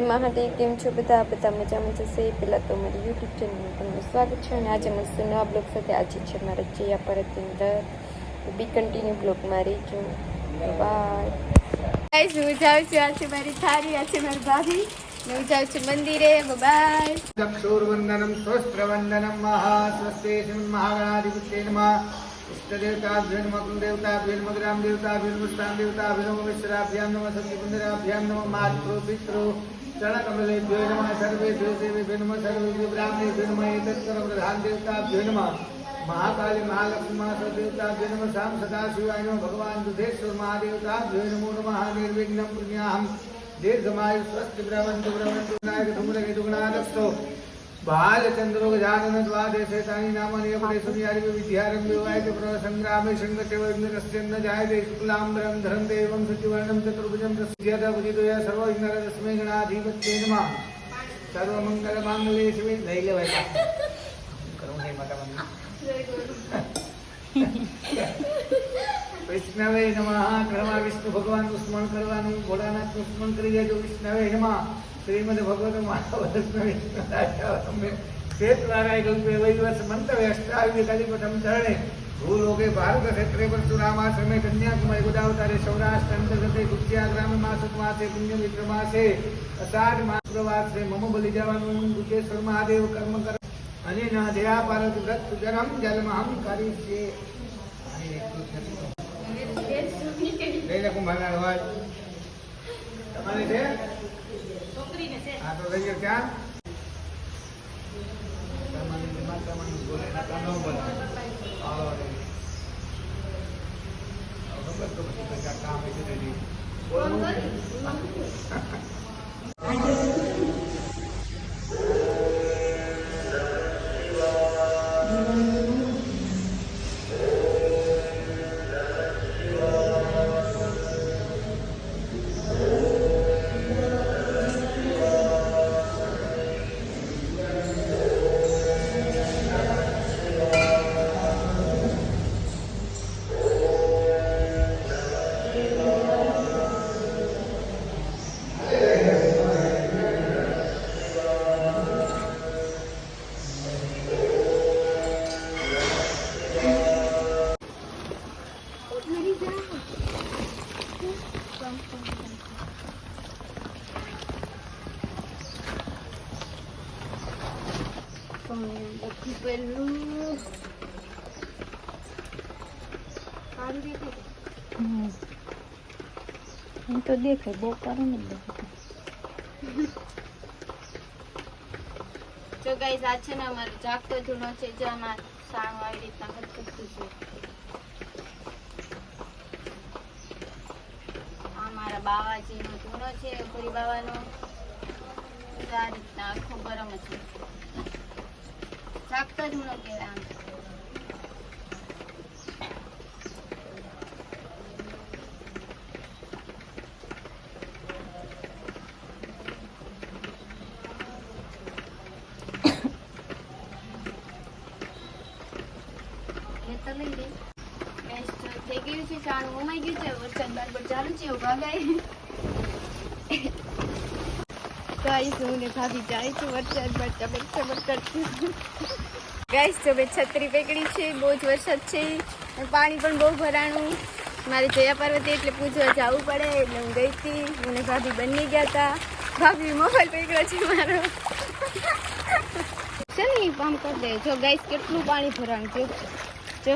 મહાદેવ. કેમ છો બધા મજામાં જશે. પહેલાં તો મારી યુટ્યુબ ચેનલમાં તમને સ્વાગત છે અને આજે મળશું નવા બ્લોગ સાથે. આજે છે મારા જયા પરતેન્દ્ર. બી કન્ટિન્યુ બ્લોગમાં રહીજો. Bye guys. હું જાઉં છું. આ છે મારી થાળી, આ છે મારી ભાભી. હું જાઉં છું મંદિરે. બાય. ચક્ષુર્વંદનમ સ્વસ્ત્રવંદનમ મહાસ્વસ્તે શ્રી મહાગણાધિપત્યે નમઃ. इष्टदेवताभ्यो नमः कुलदेवताभ्यो नमः ग्रामदेवताभ्यो नमः स्थानदेवताभ्यो नमः विश्राभ्यां नमः सत्यपुंजराभ्यां नमः मातृ पितृ चरणकमलेभ्यो नमः सर्वेभ्यो देवेभ्यो नमः सर्वेभ्यो ब्राह्मणेभ्यो नमः एतत्कर्म प्रधानदेवताभ्यो नमः महाकाली महालक्ष्मी महासदेवताभ्यो नमः साम सदाशिवाय नमः भगवान दुधेश्वर महादेवताभ्यो नमो नमः निर्विघ्नं पुण्याहं दीर्घमायु स्वस्थ ब्रह्मन्तु नायक धूम्रकेतु गुणादस्तो बालचंद्रो गजानन द्वादशेतानि नामानि अपने सुनियारि विद्यारंभे वायते प्रसंग्रामे संगते वैग्नकस्यन्न जायते शुक्लाम्बरं धरं देवं सचिवर्णं चतुर्भुजं तस्यदा बुद्धिदोया सर्वविघ्नहरस्मै गणाधिपत्ये नमः. सर्वमंगलमांगल्ये शिवे लई लेवाय करून हे माता मंदिर विष्णवे नमः. कर्मा विष्णु भगवान स्मरण करवानुं भोलानाथ स्मरण करी देजो. विष्णवे नमः. श्रीमद भगवत महावैष्णवे क्षेत्राराय कल्पे वैवर्ष मंतव्य अष्टाविकलिपथम चरणे भूलोके भारत क्षेत्रे परशुरामाश्रमे कन्याकुमारी गोदावतारे सौराष्ट्र अंतर्गते गुज्या ग्राम मासक मासे पुण्य मित्र मासे अषाढ़ मास प्रवासे मम बलि जवानुं दुखेश्वर महादेव कर्म कर अनेन दया पार्वती व्रत जन्म जलमहं करिष्ये. लेले कुंभारना अवाज તમારે છે છોકરીને છે. હા તો લઈ ગયો ક્યાં તમારી માતામાં બોલે ના કાનો બોલે આવો રે ખબર તો પછી કામ છે રેડી બોલ તો દેખાય બહુ કારણ જો ગાઈસ આ છે ને અમારે જાગતો ધૂનો છે. જે આમાં સાણું આવી રીતના ખતખતું છે. આ મારા બાવાજીનો ધૂનો છે. પૂરી બાવાનો આ રીતના આખો ગરમ છે. જાગતો ધૂનો કહેવાય આમ. થઈ ગયું છે ચાણું ઉમાઈ ગયું છે. વરસાદ બરાબર ચાલુ છે. એવું ભાગાય ગાઈસ હું ને ભાભી જાય છે વરસાદ ગાઈસ તો બે છત્રી પકડી છે. બહુ જ વરસાદ છે. પાણી પણ બહુ ભરાણું. મારી જયા પાર્વતી એટલે પૂછવા જવું પડે એટલે હું ગઈ હતી. મને ભાભી બની ગયા હતા. ભાભી મોબાઈલ પકડ્યો છે મારો છે ને કામ કરી દે. જો ગાઈસ કેટલું પાણી ભરાણું છે. જો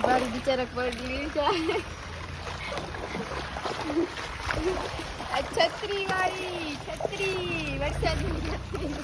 મારી બિચારા પડી જાય. છત્રી વાળી છત્રી વરસાદની છત્રી